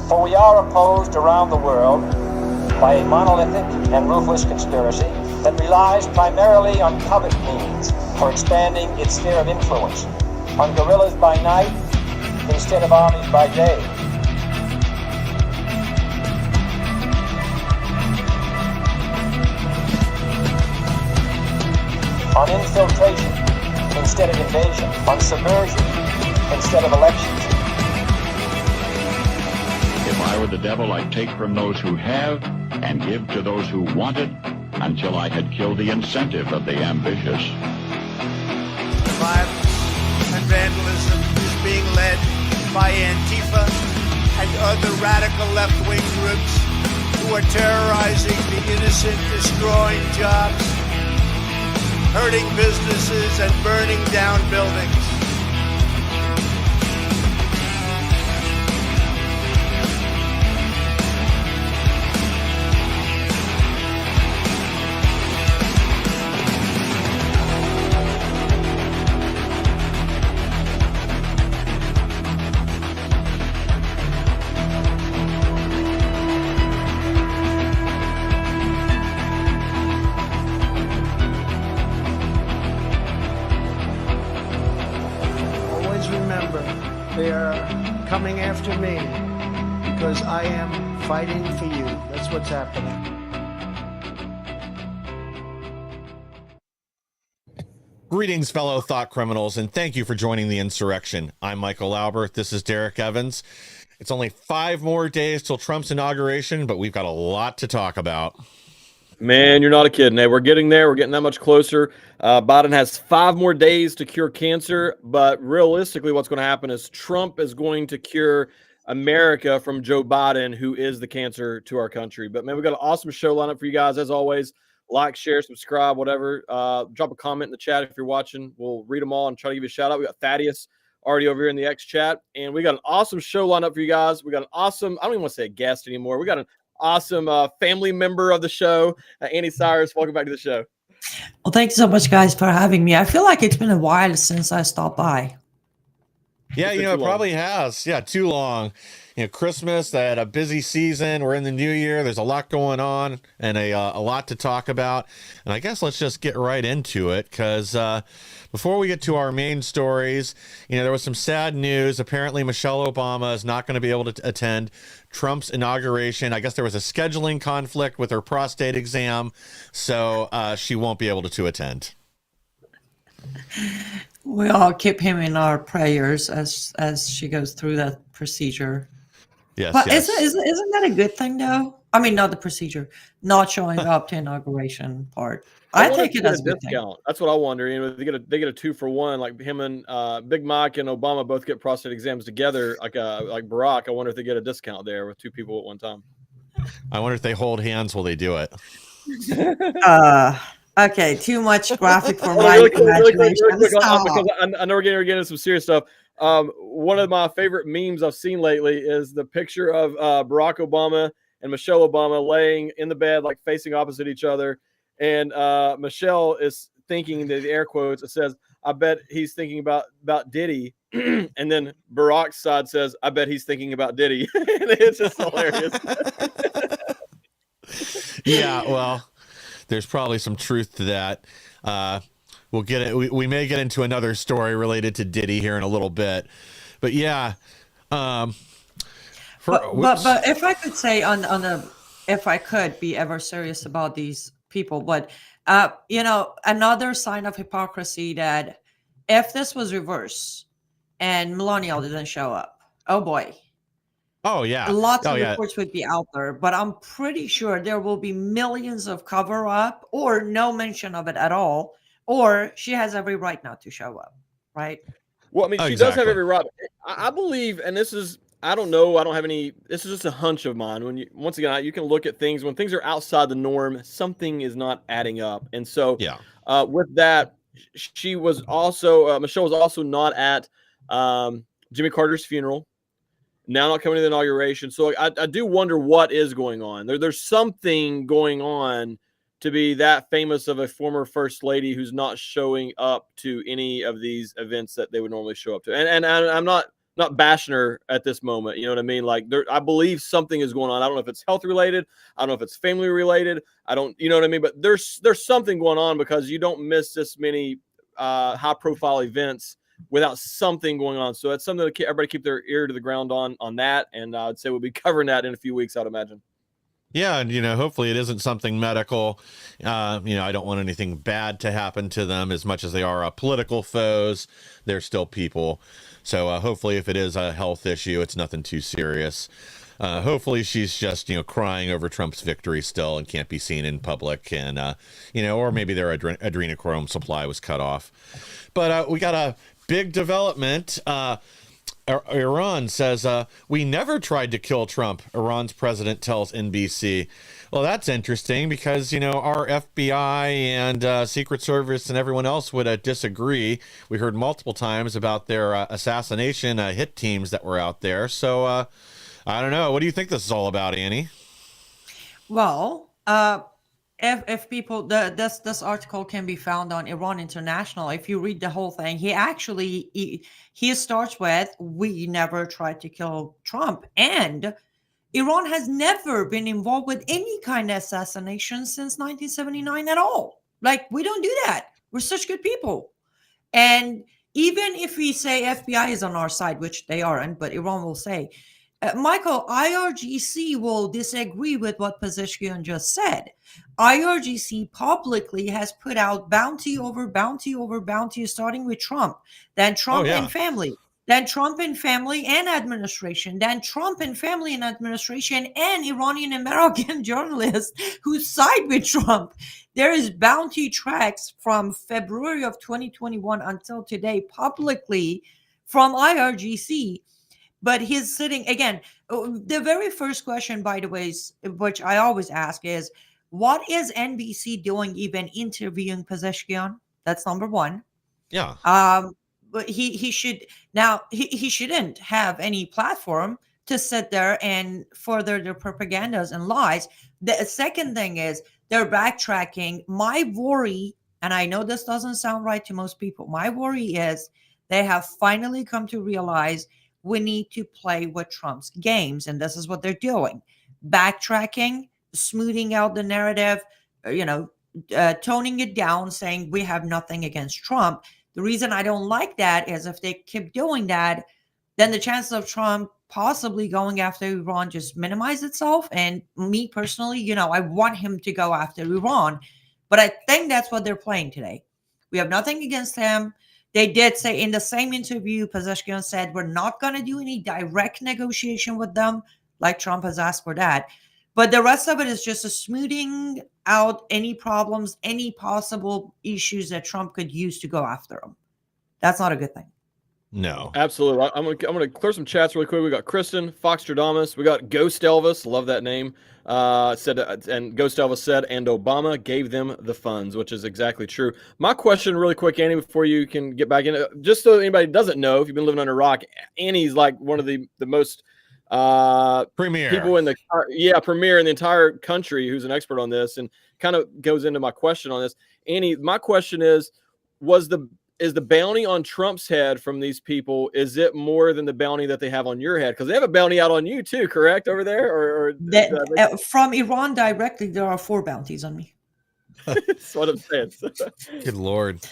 For we are opposed around the world by a monolithic and ruthless conspiracy that relies primarily on covert means for expanding its sphere of influence, on guerrillas by night instead of armies by day. On infiltration instead of invasion, on subversion instead of elections. If I were the devil, I'd take from those who have and give to those who wanted until I had killed the incentive of the ambitious. Violence and vandalism is being led by Antifa and other radical left-wing groups who are terrorizing the innocent, destroying jobs, hurting businesses, and burning down buildings. They are coming after me because I am fighting for you. That's what's happening. Greetings, fellow thought criminals, and thank you for joining the Insurrection. I'm Michael Lauber. This is Derrick Evans. It's only 5 more days till Trump's inauguration, but we've got a lot to talk about. Man, you're not a kid, Nate. We're getting there. We're getting that much closer. Biden has 5 more days to cure cancer, but realistically, what's going to happen is Trump is going to cure America from Joe Biden, who is the cancer to our country. But, man, we've got an awesome show lineup for you guys, as always. Like, share, subscribe, whatever. Drop a comment in the chat if you're watching. We'll read them all and try to give you a shout-out. We got Thaddeus already over here in the X chat, and we got an awesome show lineup for you guys. We got an awesome – I don't even want to say a guest anymore. We got an awesome family member of the show, Anni Cyrus. Welcome back to the show. Well, thank you so much, guys, for having me. I feel like it's been a while since I stopped by. Yeah, it probably has. Yeah, too long. Christmas, they had a busy season. We're in the new year. There's a lot going on and a lot to talk about. And I guess let's just get right into it, because before we get to our main stories, there was some sad news. Apparently, Michelle Obama is not going to be able to attend Trump's inauguration. I guess there was a scheduling conflict with her prostate exam, so she won't be able to attend. We all keep him in our prayers as she goes through that procedure. Yes, but yes. Isn't that a good thing, though? I mean, not the procedure, not showing up to inauguration part. I take it as a good discount. thing. That's what I wonder. They get a 2-for-1, like him and Big Mike and Obama both get prostate exams together, like Barack. I wonder if they get a discount there with 2 people at one time. I wonder if they hold hands while they do it. Okay, too much graphic for my imagination. Because I know we're getting into some serious stuff. One of my favorite memes I've seen lately is the picture of Barack Obama and Michelle Obama laying in the bed, like facing opposite each other. And Michelle is thinking, the air quotes, it says, "I bet he's thinking about Diddy." And then Barack's side says, "I bet he's thinking about Diddy." And it's just hilarious. Yeah, well, there's probably some truth to that. We'll get it. We may get into another story related to Diddy here in a little bit, but yeah. But if I could say if I could be ever serious about these people, but another sign of hypocrisy that if this was reverse and Melania didn't show up, oh boy. Oh, yeah. Lots of reports would be out there, but I'm pretty sure there will be millions of cover up or no mention of it at all, or she has every right not to show up, right? Well, I mean, she does have every right. I believe, and this is, I don't know, I don't have any, this is just a hunch of mine. Once again, you can look at things, when things are outside the norm, something is not adding up. And so with that, Michelle was also not at Jimmy Carter's funeral. Now not coming to the inauguration. So I do wonder what is going on. There's something going on to be that famous of a former first lady who's not showing up to any of these events that they would normally show up to. And I'm not bashing her at this moment. You know what I mean? Like, I believe something is going on. I don't know if it's health related. I don't know if it's family related. I don't, you know what I mean? But there's something going on, because you don't miss this many high profile events without something going on. So it's something that everybody keep their ear to the ground on that. And I'd say we'll be covering that in a few weeks, I'd imagine. Yeah, and hopefully it isn't something medical. I don't want anything bad to happen to them. As much as they are political foes, they're still people. So hopefully, if it is a health issue, it's nothing too serious. Hopefully she's just crying over Trump's victory still and can't be seen in public, and or maybe their adrenochrome supply was cut off. But we got a big development. Iran says, we never tried to kill Trump, Iran's president tells NBC. Well, that's interesting, because, our FBI and Secret Service and everyone else would disagree. We heard multiple times about their assassination hit teams that were out there. So I don't know. What do you think this is all about, Annie? Well, if people, this article can be found on Iran International. If you read the whole thing, he starts with, we never tried to kill Trump. And Iran has never been involved with any kind of assassination since 1979 at all. Like, we don't do that. We're such good people. And even if we say FBI is on our side, which they aren't, but Iran will say, Michael, IRGC will disagree with what Pezeshkian just said. IRGC publicly has put out bounty over bounty over bounty, starting with Trump, then Trump and family, then Trump and family and administration, then Trump and family and administration, and Iranian American journalists who side with Trump. There is bounty tracks from February of 2021 until today publicly from IRGC. But he's sitting again. The very first question, by the way, which I always ask is, what is NBC doing even interviewing Pezeshkian? That's number one. Yeah. But he should now he shouldn't have any platform to sit there and further their propagandas and lies. The second thing is they're backtracking. My worry, and I know this doesn't sound right to most people, my worry is they have finally come to realize we need to play with Trump's games, and this is what they're doing. Backtracking, smoothing out the narrative, toning it down, saying we have nothing against Trump. The reason I don't like that is if they keep doing that, then the chances of Trump possibly going after Iran just minimize itself. And me personally, I want him to go after Iran. But I think that's what they're playing today. We have nothing against him. They did say in the same interview, Pezeshkian said, we're not going to do any direct negotiation with them, like Trump has asked for that. But the rest of it is just a smoothing out any problems, any possible issues that Trump could use to go after them. That's not a good thing. No, absolutely. I'm gonna clear some chats really quick. We got Kristen Foxtradamus. We got Ghost Elvis. Love that name. And Ghost Elvis said, and Obama gave them the funds, which is exactly true. My question, really quick, Annie, before you can get back in, just so anybody doesn't know, if you've been living under a rock, Annie's like one of the most premier people in the premier in the entire country who's an expert on this, and kind of goes into my question on this. Annie, my question is the bounty on Trump's head from these people, is it more than the bounty that they have on your head? Because they have a bounty out on you too, correct, over there? From Iran directly, there are 4 bounties on me. That's what I'm saying. Good Lord.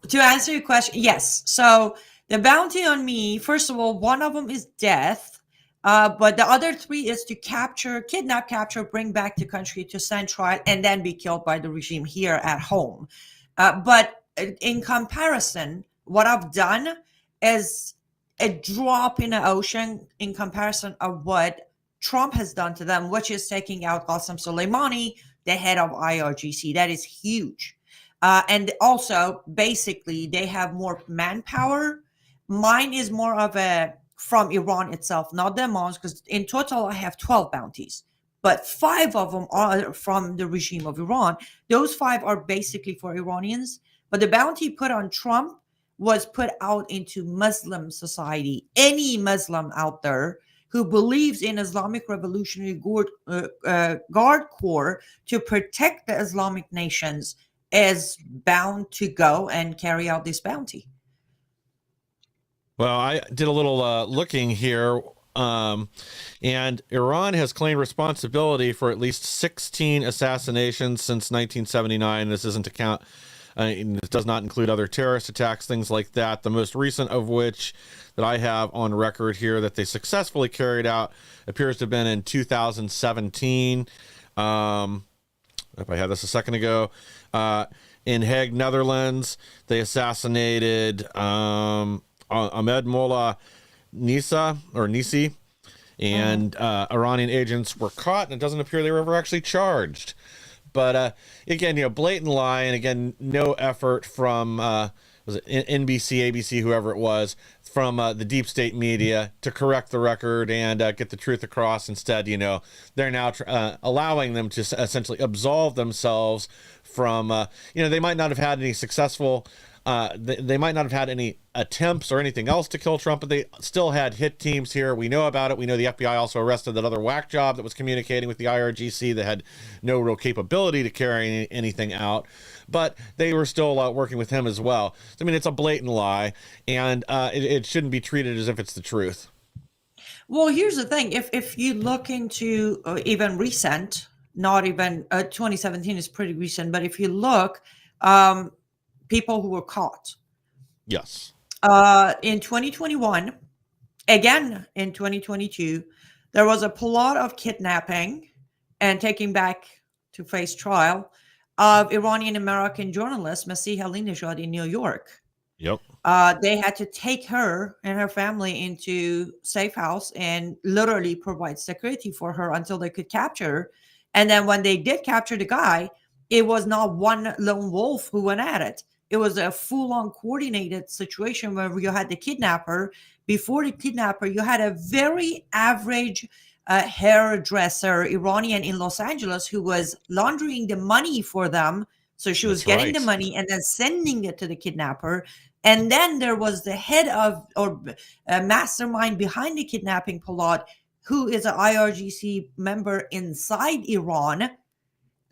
To answer your question, yes. So the bounty on me, first of all, one of them is death. But the other 3 is to kidnap, capture, bring back to country to stand trial, and then be killed by the regime here at home. But in comparison, what I've done is a drop in the ocean in comparison of what Trump has done to them, which is taking out Qasem Soleimani, the head of IRGC. That is huge. And also, basically, they have more manpower. Mine is more of from Iran itself, not the amounts, because in total, I have 12 bounties. But 5 of them are from the regime of Iran. Those 5 are basically for Iranians. But the bounty put on Trump was put out into Muslim society. Any Muslim out there who believes in Islamic Revolutionary Guard Corps to protect the Islamic nations is bound to go and carry out this bounty. Well, I did a little looking here, and Iran has claimed responsibility for at least 16 assassinations since 1979. This isn't to count. It does not include other terrorist attacks, things like that. The most recent of which that I have on record here that they successfully carried out appears to have been in 2017. If I had this a second ago, in Hague, Netherlands, they assassinated Ahmed Mullah Nisi, and Iranian agents were caught, and it doesn't appear they were ever actually charged. But again, blatant lie, and again, no effort from was it NBC, ABC, whoever it was, from the deep state media to correct the record and get the truth across. Instead, they're now allowing them to essentially absolve themselves from, they might not have had any successful. They might not have had any attempts or anything else to kill Trump, but they still had hit teams here. We know about it. We know the FBI also arrested that other whack job that was communicating with the IRGC that had no real capability to carry anything out, but they were still working with him as well. I mean, it's a blatant lie, and it shouldn't be treated as if it's the truth. Well, here's the thing. If you look into even recent, not even 2017 is pretty recent, but if you look, people who were caught. Yes. In 2021, again in 2022, there was a plot of kidnapping and taking back to face trial of Iranian American journalist Masih Alinejad in New York. Yep. They had to take her and her family into safe house and literally provide security for her until they could capture her. And then when they did capture the guy, it was not one lone wolf who went at it. It was a full-on coordinated situation where you had the kidnapper. Before the kidnapper, you had a very average hairdresser, Iranian in Los Angeles, who was laundering the money for them. So she was getting the money and then sending it to the kidnapper. And then there was the head of or mastermind behind the kidnapping plot, who is an IRGC member inside Iran.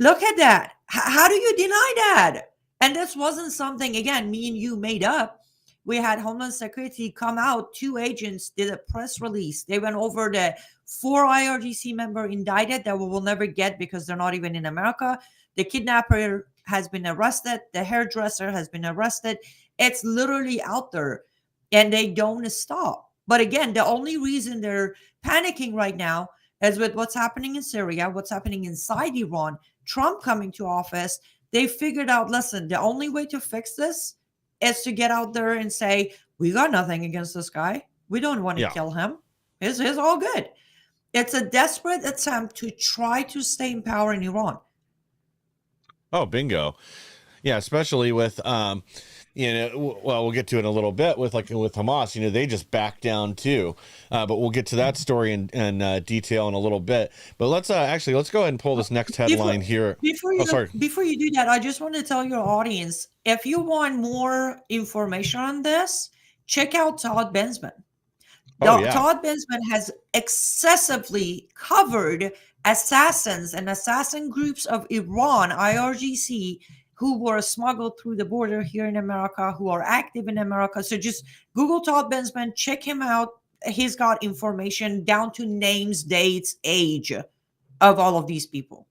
Look at that. How do you deny that? And this wasn't something, again, me and you made up. We had Homeland Security come out. 2 agents did a press release. They went over the 4 IRGC member indicted that we will never get because they're not even in America. The kidnapper has been arrested. The hairdresser has been arrested. It's literally out there, and they don't stop. But again, the only reason they're panicking right now is with what's happening in Syria, what's happening inside Iran, Trump coming to office. They figured out, listen, the only way to fix this is to get out there and say, we got nothing against this guy. We don't want to kill him. It's all good. It's a desperate attempt to try to stay in power in Iran. Oh, bingo. Yeah, especially with, well, we'll get to it in a little bit with Hamas, they just backed down too. But we'll get to that story in detail in a little bit. But let's go ahead and pull this next headline here. Before you do that, I just want to tell your audience, if you want more information on this, check out Todd Bensman. Todd Bensman has excessively covered assassins and assassin groups of Iran, IRGC, who were smuggled through the border here in America, who are active in America. So just Google Todd Bensman, check him out. He's got information down to names, dates, age of all of these people.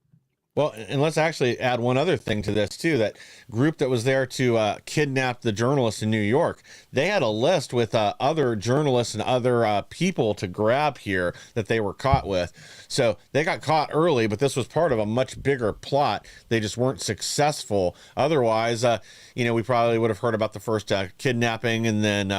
Well, and let's actually add one other thing to this too. That group that was there to kidnap the journalist in New York, they had a list with other journalists and other people to grab here that they were caught with. So they got caught early, but this was part of a much bigger plot. They just weren't successful. Otherwise, we probably would have heard about the first kidnapping and then,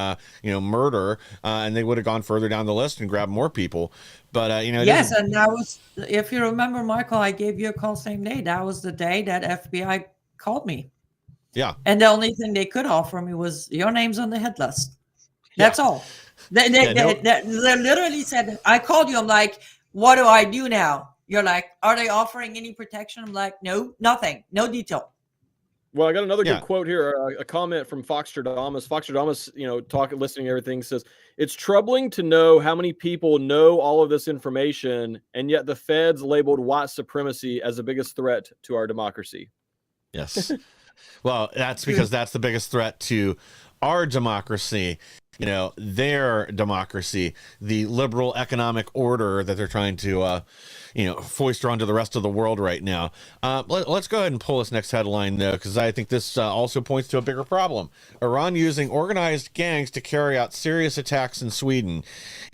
murder, and they would have gone further down the list and grabbed more people. But, yes, and that was, if you remember, Michael, I gave you a call same day. That was the day that FBI called me. Yeah. And the only thing they could offer me was your name's on the hit list. That's all. They literally said, I called you. I'm like, what do I do now? You're like, are they offering any protection? I'm like, no, nothing, no detail. Well, I got another good quote here, a comment from Foxtradamus. Foxtradamus, listening to everything, says, it's troubling to know how many people know all of this information, and yet the feds labeled white supremacy as the biggest threat to our democracy. Yes. Well, that's because that's the biggest threat to our democracy. their democracy, the liberal economic order that they're trying to, foist onto the rest of the world right now. Let's go ahead and pull this next headline, though, because I think this also points to a bigger problem. Iran using organized gangs to carry out serious attacks in Sweden.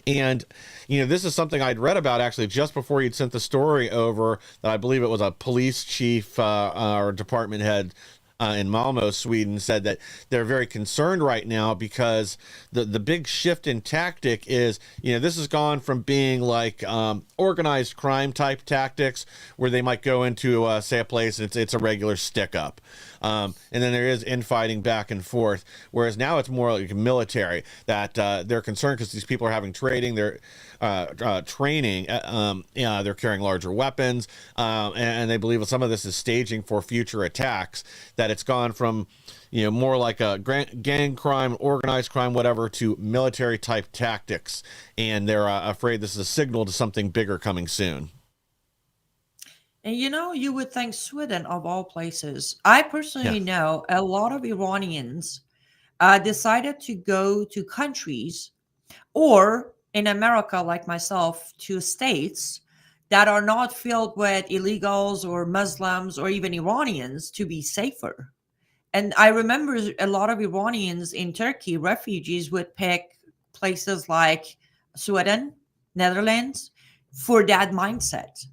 And, this is something I'd read about actually just before you'd sent the story over, that I believe it was a police chief or department head in Malmo, Sweden, said that they're very concerned right now because the big shift in tactic is, this has gone from being like organized crime type tactics where they might go into, say, a place and it's a regular stick up. And then there is infighting back and forth, whereas now it's more like military, that they're concerned because these people are having training, they're training, they're carrying larger weapons, and they believe some of this is staging for future attacks, that it's gone from more like a gang crime, organized crime, whatever, to military type tactics, and they're afraid this is a signal to something bigger coming soon. And you would think Sweden, of all places. I personally know a lot of Iranians decided to go to countries, or in America, like myself, to states that are not filled with illegals or Muslims or even Iranians, to be safer. And I remember a lot of Iranians in Turkey, refugees, would pick places like Sweden, Netherlands, for that mindset.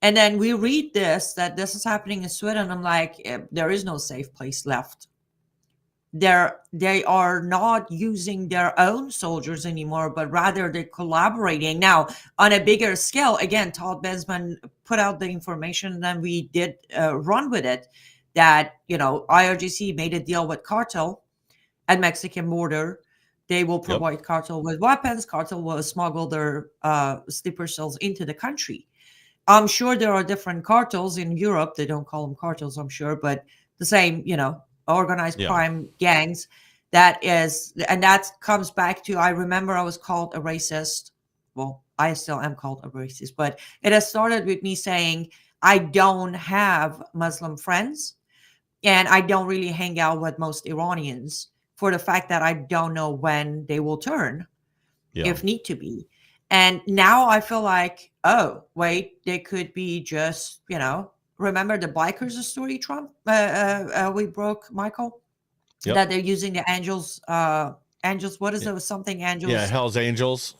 And then we read that this is happening in Sweden. I'm like, there is no safe place left. They are not using their own soldiers anymore, but rather they're collaborating now on a bigger scale. Again, Todd Bensman put out the information, and then we did run with it, that IRGC made a deal with cartel at Mexican border. They will provide cartel with weapons. Cartel will smuggle their sleeper cells into the country. I'm sure there are different cartels in Europe. They don't call them cartels, I'm sure, but the same, organized crime gangs. And that comes back to, I remember I was called a racist. Well, I still am called a racist, but it has started with me saying, I don't have Muslim friends, and I don't really hang out with most Iranians, for the fact that I don't know when they will turn, if need to be. And now I feel like, oh, wait, they could be just, remember the bikers story, Trump? We broke, Michael? That they're using the angels, what is it? Something angels? Yeah, Hell's Angels.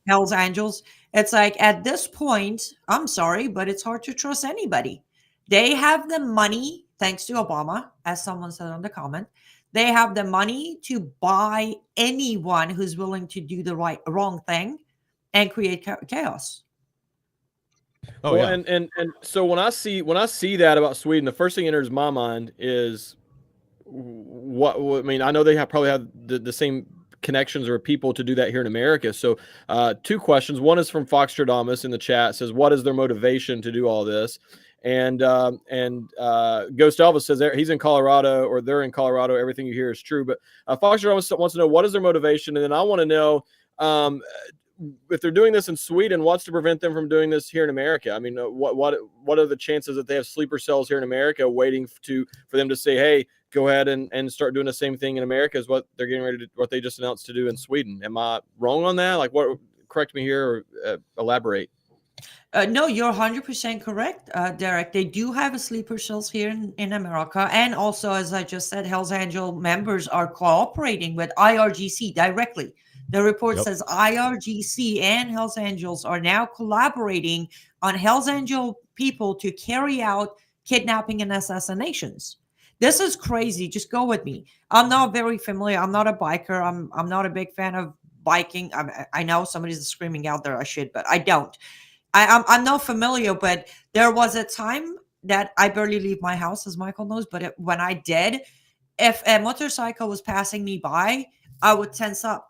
Hell's Angels. It's like, at this point, I'm sorry, but it's hard to trust anybody. They have the money, thanks to Obama, as someone said on the comment. They have the money to buy anyone who's willing to do the wrong thing and create chaos. And so when I see that about Sweden, the first thing that enters my mind is what I mean. I know they probably have the same connections or people to do that here in America. So two questions. One is from Foxtradamus in the chat, says, what is their motivation to do all this? And Ghost Elvis says he's in Colorado, or they're in Colorado. Everything you hear is true. But Foxtradamus wants to know, what is their motivation? And then I want to know, if they're doing this in Sweden, what's to prevent them from doing this here in America? I mean, what are the chances that they have sleeper cells here in America waiting for them to say, hey, go ahead and start doing the same thing in America as what they're getting ready to, what they just announced to do in Sweden? Am I wrong on that? Like, what? Correct me here, or elaborate. No, you're 100% correct, Derek. They do have a sleeper cells here in America. And also, as I just said, Hells Angel members are cooperating with IRGC directly. The report says IRGC and Hells Angels are now collaborating on Hells Angel people to carry out kidnapping and assassinations. This is crazy. Just go with me. I'm not very familiar. I'm not a biker. I'm not a big fan of biking. I know somebody's screaming out there I should, but I don't. I'm not familiar, but there was a time that I barely leave my house, as Michael knows. But when I did, if a motorcycle was passing me by, I would tense up.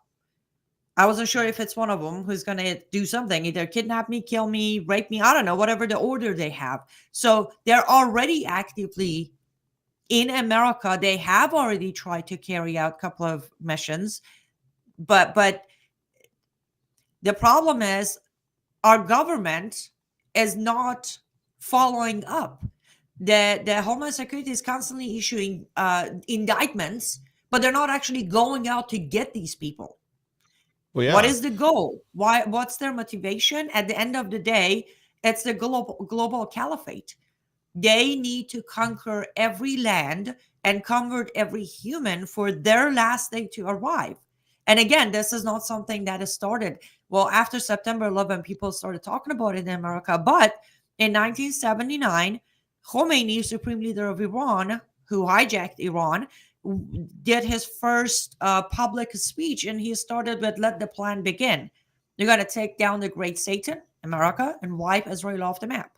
I wasn't sure if it's one of them who's going to do something, either kidnap me, kill me, rape me. I don't know, whatever the order they have. So they're already actively in America. They have already tried to carry out a couple of missions. But the problem is our government is not following up. The Homeland Security is constantly issuing indictments, but they're not actually going out to get these people. Well, yeah. What is the goal? What's their motivation? At the end of the day, it's the global caliphate. They need to conquer every land and convert every human for their last day to arrive. And again, this is not something that has started. Well, after September 11, people started talking about it in America. But in 1979, Khomeini, supreme leader of Iran, who hijacked Iran, did his first public speech, and he started with "Let the plan begin." They're going to take down the great Satan, America, and wipe Israel off the map.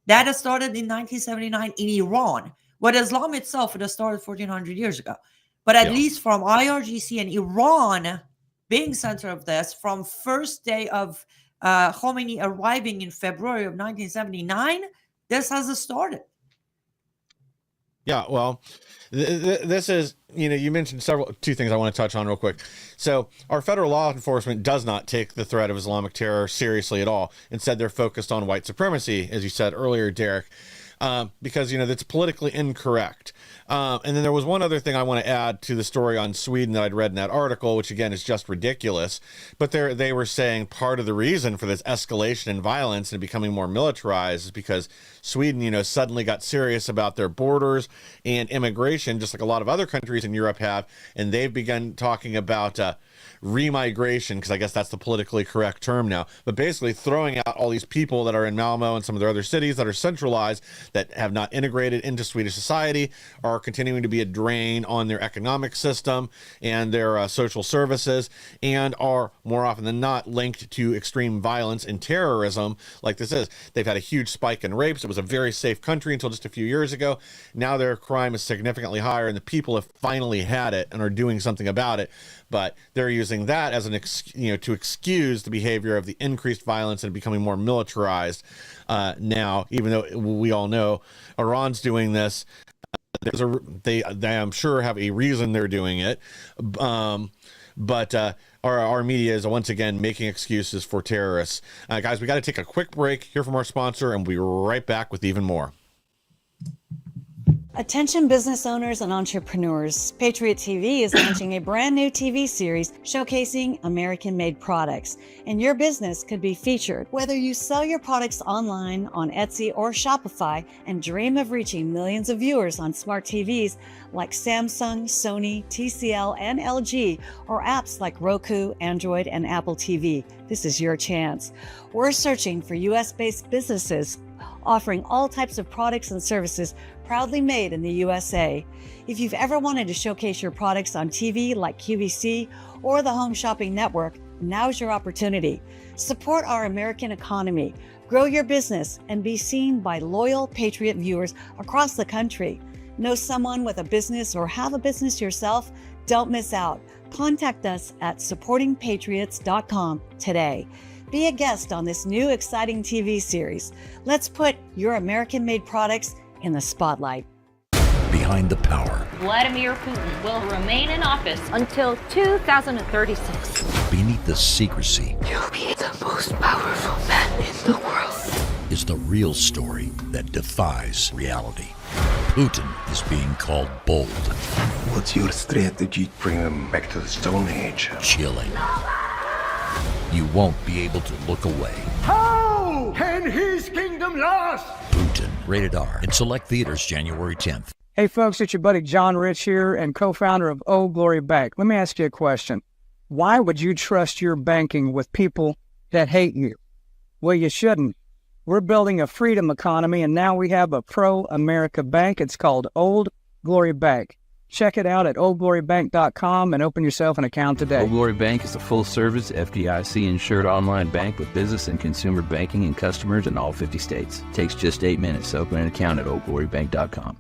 That has started in 1979 in Iran. What Islam itself, it has started 1400 years ago. But at least from IRGC and Iran being center of this, from first day of Khomeini arriving in February of 1979, this has started. Yeah, well, this is, you mentioned two things I want to touch on real quick. So our federal law enforcement does not take the threat of Islamic terror seriously at all. Instead, they're focused on white supremacy, as you said earlier, Derrick, because, that's politically incorrect. And then there was one other thing I want to add to the story on Sweden that I'd read in that article, which again is just ridiculous. But they were saying part of the reason for this escalation in violence and becoming more militarized is because Sweden, suddenly got serious about their borders and immigration, just like a lot of other countries in Europe have. And they've begun talking about remigration, because I guess that's the politically correct term now, but basically throwing out all these people that are in Malmo and some of their other cities that are centralized, that have not integrated into Swedish society, are continuing to be a drain on their economic system and their social services, and are more often than not linked to extreme violence and terrorism like this is. They've had a huge spike in rapes. It was a very safe country until just a few years ago. Now their crime is significantly higher, and the people have finally had it and are doing something about it. But they're using that as to excuse the behavior of the increased violence and becoming more militarized now, even though we all know Iran's doing this. They I'm sure have a reason they're doing it. But our media is once again making excuses for terrorists. Guys, we got to take a quick break, hear from our sponsor, and we'll be right back with even more. Attention business owners and entrepreneurs, Patriot TV is launching a brand new TV series showcasing American-made products, and your business could be featured. Whether you sell your products online on Etsy or Shopify and dream of reaching millions of viewers on smart TVs like Samsung, Sony, TCL, and LG, or apps like Roku, Android, and Apple TV, this is your chance. We're searching for US-based businesses offering all types of products and services proudly made in the USA. If you've ever wanted to showcase your products on TV like QVC or the Home Shopping Network, now's your opportunity. Support our American economy, grow your business, and be seen by loyal Patriot viewers across the country. Know someone with a business or have a business yourself? Don't miss out. Contact us at supportingpatriots.com today. Be a guest on this new exciting TV series. Let's put your American-made products in the spotlight. Behind the power. Vladimir Putin will remain in office until 2036. Beneath the secrecy. You'll be the most powerful man in the world. Is the real story that defies reality. Putin is being called bold. What's your strategy? Bring them back to the Stone Age. Chilling. You won't be able to look away. How can his kingdom last? Putin, rated R, in select theaters January 10th. Hey folks, it's your buddy John Rich here and co-founder of Old Glory Bank. Let me ask you a question. Why would you trust your banking with people that hate you? Well, you shouldn't. We're building a freedom economy, and now we have a pro-America bank. It's called Old Glory Bank. Check it out at oldglorybank.com and open yourself an account today. Old Glory Bank is a full-service, FDIC-insured online bank with business and consumer banking and customers in all 50 states. It takes just 8 minutes to open an account at oldglorybank.com.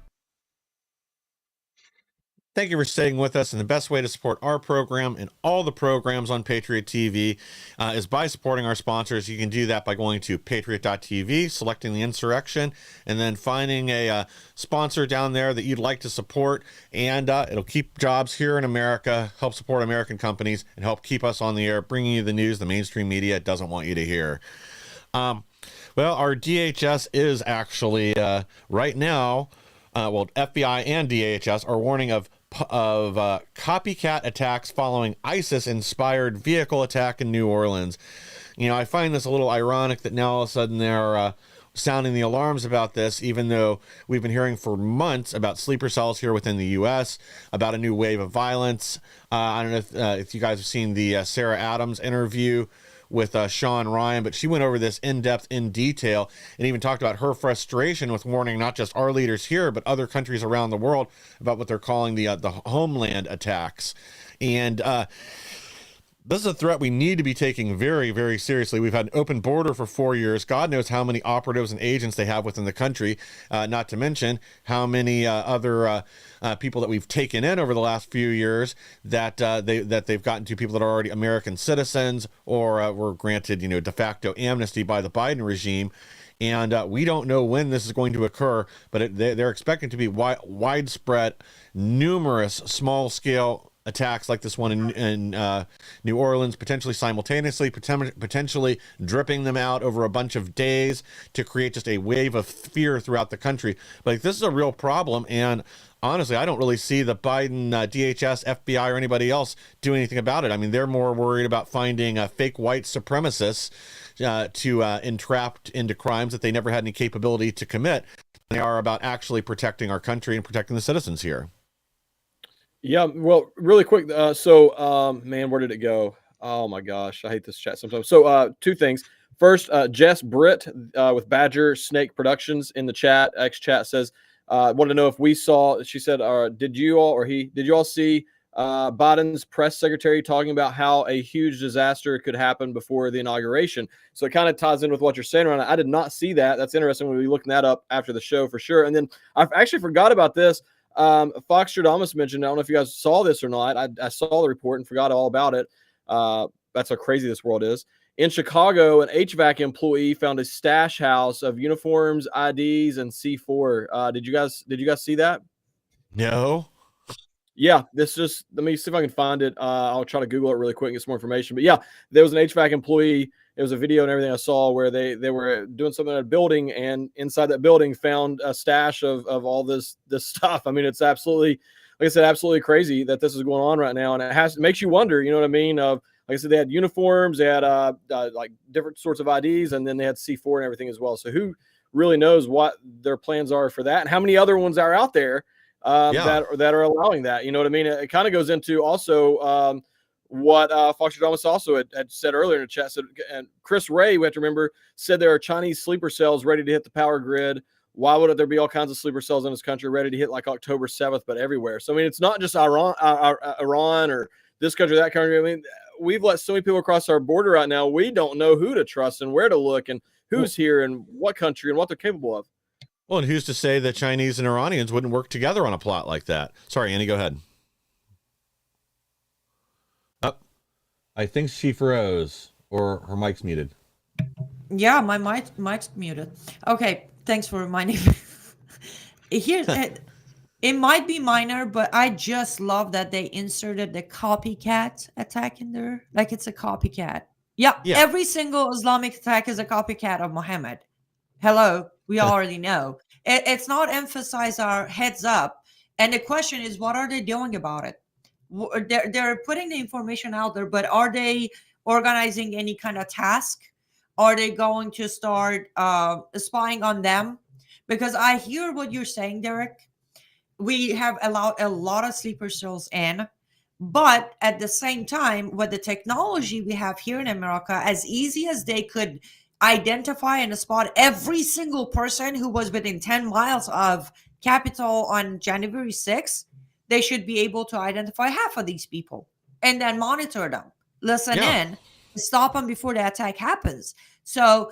Thank you for staying with us. And the best way to support our program and all the programs on Patriot TV is by supporting our sponsors. You can do that by going to patriot.tv, selecting the Insurrection, and then finding a sponsor down there that you'd like to support. And it'll keep jobs here in America, help support American companies, and help keep us on the air, bringing you the news the mainstream media doesn't want you to hear. Well, our DHS is actually right now, FBI and DHS are warning of copycat attacks following ISIS-inspired vehicle attack in New Orleans. I find this a little ironic that now all of a sudden they're sounding the alarms about this, even though we've been hearing for months about sleeper cells here within the U.S., about a new wave of violence. I don't know if you guys have seen the Sarah Adams interview with Sean Ryan, but she went over this in depth, in detail, and even talked about her frustration with warning not just our leaders here, but other countries around the world about what they're calling the homeland attacks. And this is a threat we need to be taking very, very seriously. We've had an open border for 4 years. God knows how many operatives and agents they have within the country, not to mention how many other people that we've taken in over the last few years that they've gotten to, people that are already American citizens or were granted, de facto amnesty by the Biden regime. And we don't know when this is going to occur, but they're expecting to be widespread, numerous small-scale attacks like this one in New Orleans, potentially simultaneously, potentially dripping them out over a bunch of days to create just a wave of fear throughout the country. But this is a real problem, and honestly, I don't really see the Biden DHS, FBI, or anybody else do anything about it. I mean, they're more worried about finding fake white supremacists to entrapped into crimes that they never had any capability to commit. They are about actually protecting our country and protecting the citizens here. Yeah, well, really quick. Man, where did it go? Oh my gosh, I hate this chat sometimes. So, two things. First, Jess Britt with Badger Snake Productions in the chat, X chat says, wanted to know if we saw. She said, did you all see Biden's press secretary talking about how a huge disaster could happen before the inauguration? So it kind of ties in with what you're saying, Ron. I did not see that. That's interesting. We'll be looking that up after the show for sure. And then I actually forgot about this. Fox Stradamus mentioned, I don't know if you guys saw this or not. I saw the report and forgot all about it. That's how crazy this world is. In Chicago, an HVAC employee found a stash house of uniforms, IDs, and C4. Did you guys see that? No. Yeah, let me see if I can find it. I'll try to Google it really quick and get some more information. But yeah, there was an HVAC employee. It was a video and everything I saw where they were doing something in a building, and inside that building found a stash of all this stuff. I mean, it's absolutely, like I said, absolutely crazy that this is going on right now. And it makes you wonder, you know what I mean? Like I said, they had uniforms, they had like different sorts of IDs, and then they had C4 and everything as well. So who really knows what their plans are for that, and how many other ones are out there that are allowing that? You know what I mean? It kind of goes into also what Fox Stradamus also had said earlier in the chat. And Chris Ray, we have to remember, said there are Chinese sleeper cells ready to hit the power grid. Why would there be all kinds of sleeper cells in this country ready to hit like October 7th, but everywhere? So, I mean, it's not just Iran or this country, that country. I mean, we've let so many people across our border right now. We don't know who to trust and where to look and who's here and what country and what they're capable of. Well, and who's to say that Chinese and Iranians wouldn't work together on a plot like that? Sorry, Annie, go ahead. I think she froze, or her mic's muted. Yeah, my mic's muted. Okay, thanks for reminding me. It might be minor, but I just love that they inserted the copycat attack in there. Like it's a copycat. Yeah, every single Islamic attack is a copycat of Muhammad. Hello, we already know. It's not emphasize our heads up. And the question is, what are they doing about it? They're putting the information out there, but are they organizing any kind of task? Are they going to start spying on them? Because I hear what you're saying, Derrick. We have allowed a lot of sleeper cells in, but at the same time, with the technology we have here in America, as easy as they could identify and spot every single person who was within 10 miles of Capitol on January 6th, they should be able to identify half of these people and then monitor them, listen in, stop them before the attack happens. So,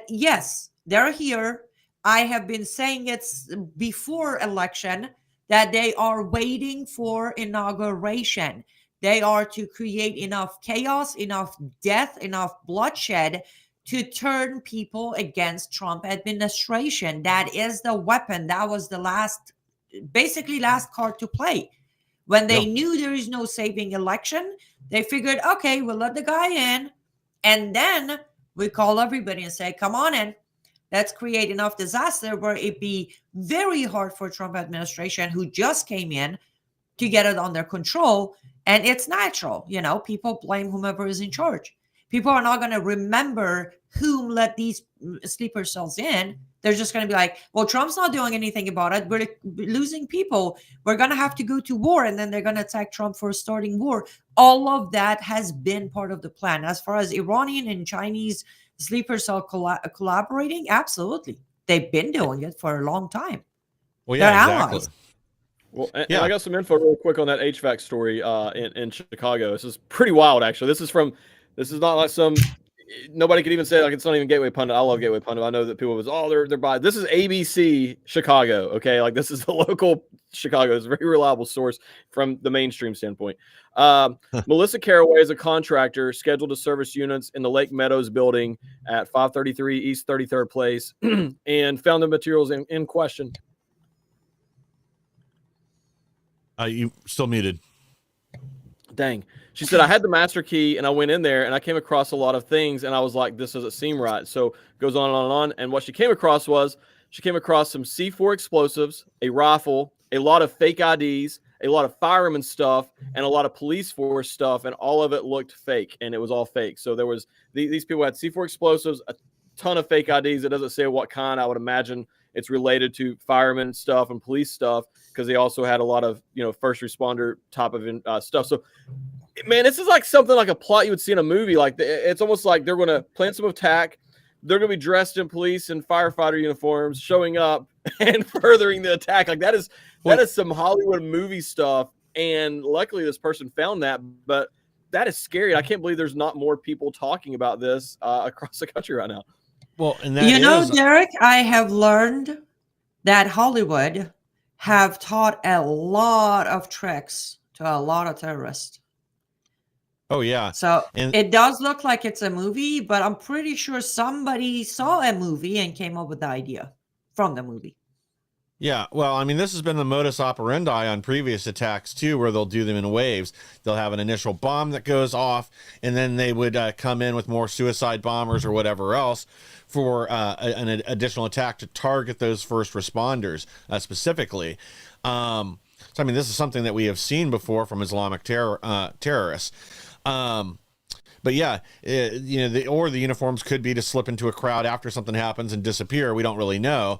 yes, they're here. I have been saying it's before election that they are waiting for inauguration. They are to create enough chaos, enough death, enough bloodshed to turn people against Trump administration. That is the weapon. That was the last card to play. When they knew there is no saving election, they figured, okay, we'll let the guy in, and then we call everybody and say, come on in. Let's create enough disaster where it be very hard for Trump administration, who just came in, to get it under control. And it's natural, people blame whomever is in charge. People are not going to remember whom let these sleeper cells in. They're just going to be like, well, Trump's not doing anything about it. We're losing people. We're going to have to go to war. And then they're going to attack Trump for starting war. All of that has been part of the plan. As far as Iranian and Chinese sleeper cell collaborating, absolutely. They've been doing it for a long time. Well, yeah, they're exactly. allies. Well, and I got some info real quick on that HVAC story in Chicago. This is pretty wild, actually. This is not like nobody could even say like it's not even Gateway Pundit. I love Gateway Pundit. I know that people was they're by. This is ABC Chicago. Okay, like this is the local Chicago. It's a very reliable source from the mainstream standpoint. Melissa Caraway is a contractor scheduled to service units in the Lake Meadows building at 533 East 33rd Place, and found the materials in question. You still muted. Dang. She said, I had the master key and I went in there and I came across a lot of things and I was like, this doesn't seem right. So it goes on and on and on. And what she came across was she came across some C4 explosives, a rifle, a lot of fake IDs, a lot of fireman stuff, and a lot of police force stuff. And all of it looked fake and it was all fake. So there was these people had C4 explosives, a ton of fake IDs. It doesn't say what kind. I would imagine it's related to firemen stuff and police stuff because they also had a lot of, first responder type of stuff. So, man, this is like something like a plot you would see in a movie. Like it's almost like they're going to plan some attack. They're going to be dressed in police and firefighter uniforms, showing up and furthering the attack. Like that is some Hollywood movie stuff. And luckily this person found that, but that is scary. I can't believe there's not more people talking about this across the country right now. Well, and that Derrick, I have learned that Hollywood have taught a lot of tricks to a lot of terrorists. Oh, yeah. So it does look like it's a movie, but I'm pretty sure somebody saw a movie and came up with the idea from the movie. Yeah, well, I mean, this has been the modus operandi on previous attacks, too, where they'll do them in waves. They'll have an initial bomb that goes off, and then they would come in with more suicide bombers or whatever else for an additional attack to target those first responders specifically. So, I mean, this is something that we have seen before from Islamic terrorists. But yeah, the uniforms could be to slip into a crowd after something happens and disappear. We don't really know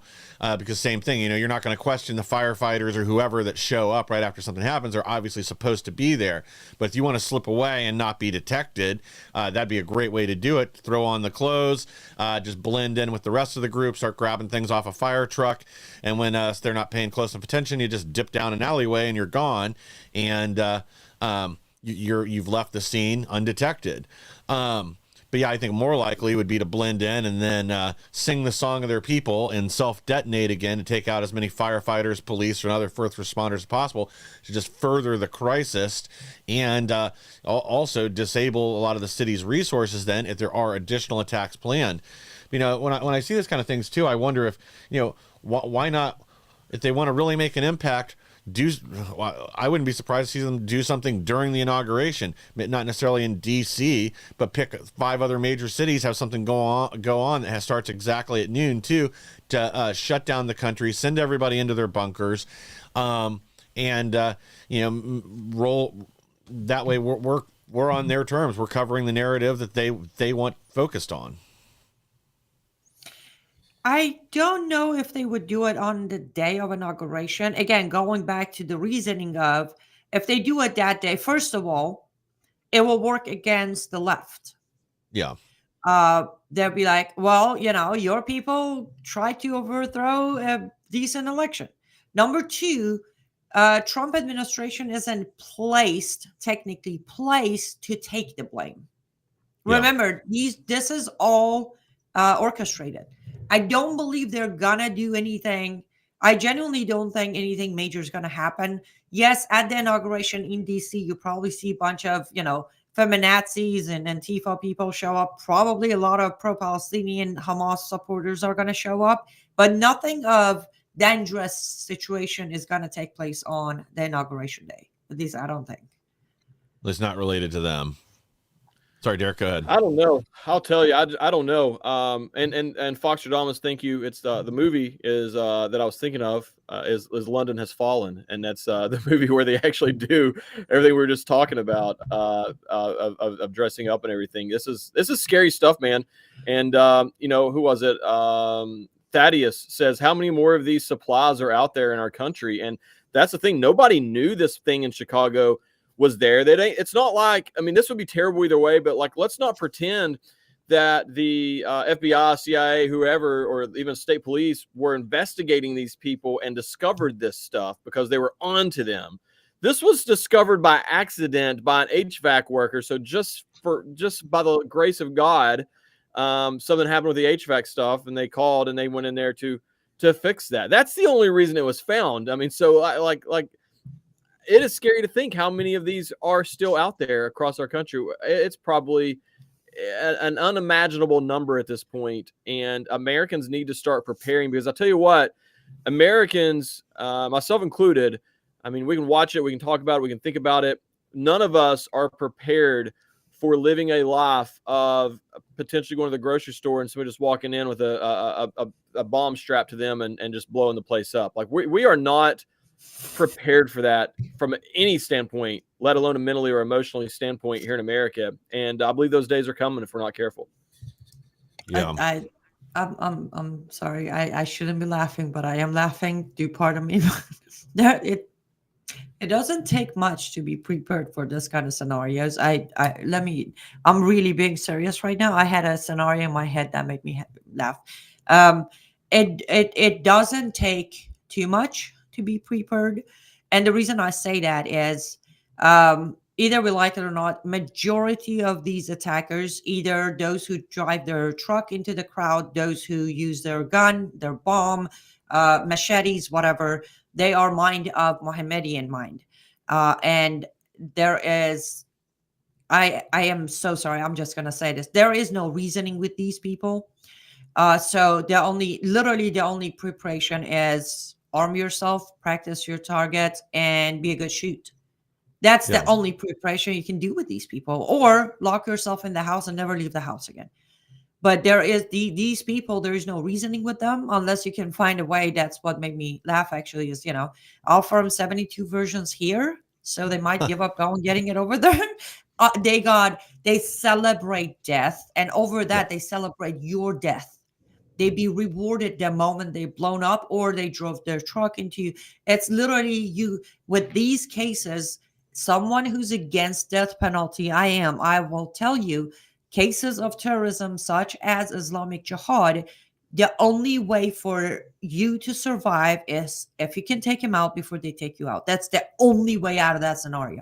because same thing, you're not going to question the firefighters or whoever that show up right after something happens. They're obviously supposed to be there. But if you want to slip away and not be detected, that'd be a great way to do it. Throw on the clothes, just blend in with the rest of the group, start grabbing things off a fire truck. And when they're not paying close enough attention, you just dip down an alleyway and you're gone. And you've left the scene undetected. But yeah, I think more likely would be to blend in and then sing the song of their people and self-detonate again to take out as many firefighters, police, or other first responders as possible to just further the crisis and also disable a lot of the city's resources then if there are additional attacks planned. When I see this kind of things too, I wonder if, why not, if they want to really make an impact, I wouldn't be surprised to see them do something during the inauguration, not necessarily in DC, but pick 5 other major cities, have something go on that starts exactly at noon too, to shut down the country, send everybody into their bunkers, and roll that way. We're on their terms. We're covering the narrative that they want focused on. I don't know if they would do it on the day of inauguration. Again, going back to the reasoning of if they do it that day, first of all, it will work against the left. Yeah. They'll be like, well, your people tried to overthrow a decent election. Number 2, Trump administration isn't technically placed to take the blame. Yeah. Remember, this is all orchestrated. I don't believe they're gonna do anything. I genuinely don't think anything major is gonna happen. Yes, at the inauguration in DC, you probably see a bunch of, feminazis and Antifa people show up. Probably a lot of pro-Palestinian Hamas supporters are gonna show up, but nothing of dangerous situation is gonna take place on the inauguration day. At least I don't think. It's not related to them. Sorry, Derrick, go ahead. I don't know. I'll tell you. I don't know. And Fox Stradamus, thank you. It's the movie is that I was thinking of is London Has Fallen, and that's the movie where they actually do everything we were just talking about of dressing up and everything. This is scary stuff, man. And who was it? Thaddeus says, how many more of these supplies are out there in our country? And that's the thing. Nobody knew this thing in Chicago was there. It's not like, I mean, this would be terrible either way, but like, let's not pretend that the FBI, CIA, whoever, or even state police were investigating these people and discovered this stuff because they were onto them. This was discovered by accident by an HVAC worker. So just by the grace of God, something happened with the HVAC stuff, and they called and they went in there to fix that. That's the only reason it was found. I mean, so like it is scary to think how many of these are still out there across our country. It's probably an unimaginable number at this point, and Americans need to start preparing, because I'll tell you what, Americans, myself included, I mean, we can watch it, we can talk about it, we can think about it. None of us are prepared for living a life of potentially going to the grocery store and somebody just walking in with a bomb strapped to them and just blowing the place up. Like we are not prepared for that from any standpoint, let alone a mentally or emotionally standpoint here in America. And I believe those days are coming if we're not careful. Yeah. I'm sorry. I shouldn't be laughing, but I am laughing. Do pardon me. It doesn't take much to be prepared for this kind of scenarios. I'm really being serious right now. I had a scenario in my head that made me laugh. It doesn't take too much to be prepared. And the reason I say that is either we like it or not, majority of these attackers, either those who drive their truck into the crowd, those who use their gun, their bomb, machetes, whatever, they are mind of Mohammedan mind. And there is, I am so sorry, I'm just going to say this. There is no reasoning with these people. So the only preparation is arm yourself, practice your targets, and be a good shoot. That's the only preparation you can do with these people, or lock yourself in the house and never leave the house again. But there is these people, there is no reasoning with them unless you can find a way. That's what made me laugh, actually, is, I'll farm 72 versions here, so they might give up on getting it over there. They celebrate death, and over that, they celebrate your death. They be rewarded the moment they blown up or they drove their truck into you. It's literally you. With these cases, someone who's against death penalty, I will tell you, cases of terrorism such as Islamic Jihad, the only way for you to survive is if you can take him out before they take you out. That's the only way out of that scenario.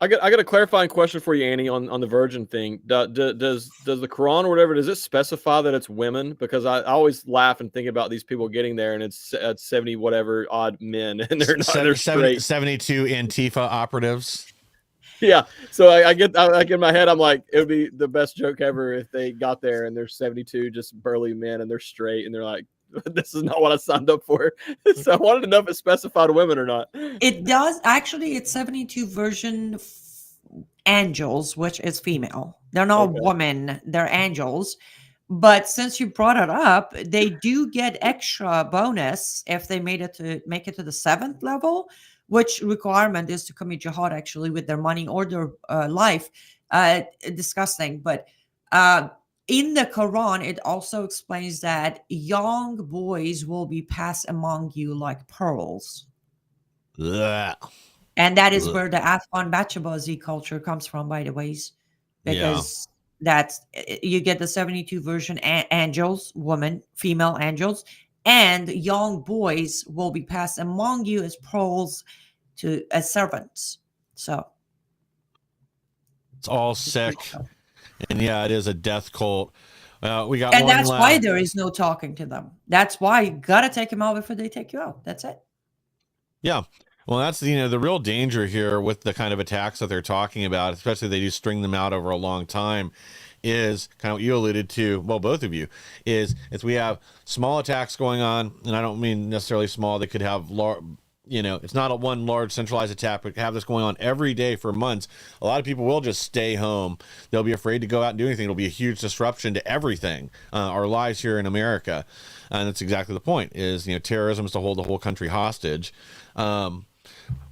I got a clarifying question for you, Annie, on the virgin thing. Does the Quran or whatever, does it specify that it's women? Because I always laugh and think about these people getting there, and it's 70 whatever odd men, and they're not. They're straight. 72 Antifa operatives. Yeah, so I get in my head, I'm like, it would be the best joke ever if they got there and there's 72 just burly men and they're straight and they're like, this is not what I signed up for. So I wanted to know if it specified women or not. It does. Actually, it's 72 version angels, which is female. They're not women, they're angels. But since you brought it up, they do get extra bonus if they make it to the 7th level, which requirement is to commit jihad, actually, with their money or their life. Disgusting. But in the Quran, it also explains that young boys will be passed among you like pearls. Ugh. And that is where the Afghan Bachabazi culture comes from, by the ways. Because that's, you get the 72 version angels, female angels, and young boys will be passed among you as pearls as servants. So it's all sick. And it is a death cult. We got and one that's left. why there is no talking to them. That's why you gotta take them out before they take you out. That's it. Yeah. Well, that's the real danger here with the kind of attacks that they're talking about, especially if they do string them out over a long time, is kind of what you alluded to. Well, both of you is we have small attacks going on, and I don't mean necessarily small. They could have it's not a one large centralized attack, but have this going on every day for months, a lot of people will just stay home. They'll be afraid to go out and do anything. It'll be a huge disruption to everything, our lives here in America. And that's exactly the point is, terrorism is to hold the whole country hostage.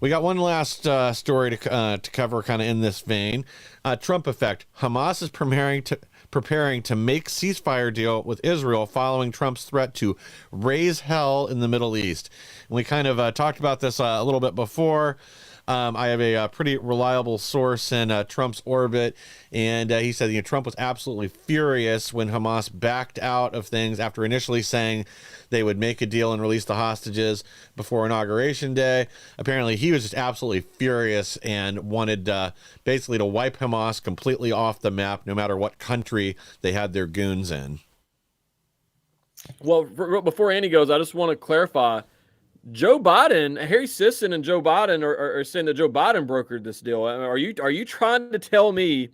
We got one last story to cover kind of in this vein. Trump effect. Hamas is preparing to make ceasefire deal with Israel following Trump's threat to raise hell in the Middle East. And we kind of talked about this a little bit before. I have a pretty reliable source in Trump's orbit, and he said Trump was absolutely furious when Hamas backed out of things after initially saying they would make a deal and release the hostages before Inauguration Day. Apparently, he was just absolutely furious and wanted basically to wipe Hamas completely off the map, no matter what country they had their goons in. Well, before Annie goes, I just want to clarify. Joe Biden, Harry Sisson and Joe Biden are saying that Joe Biden brokered this deal. Are you trying to tell me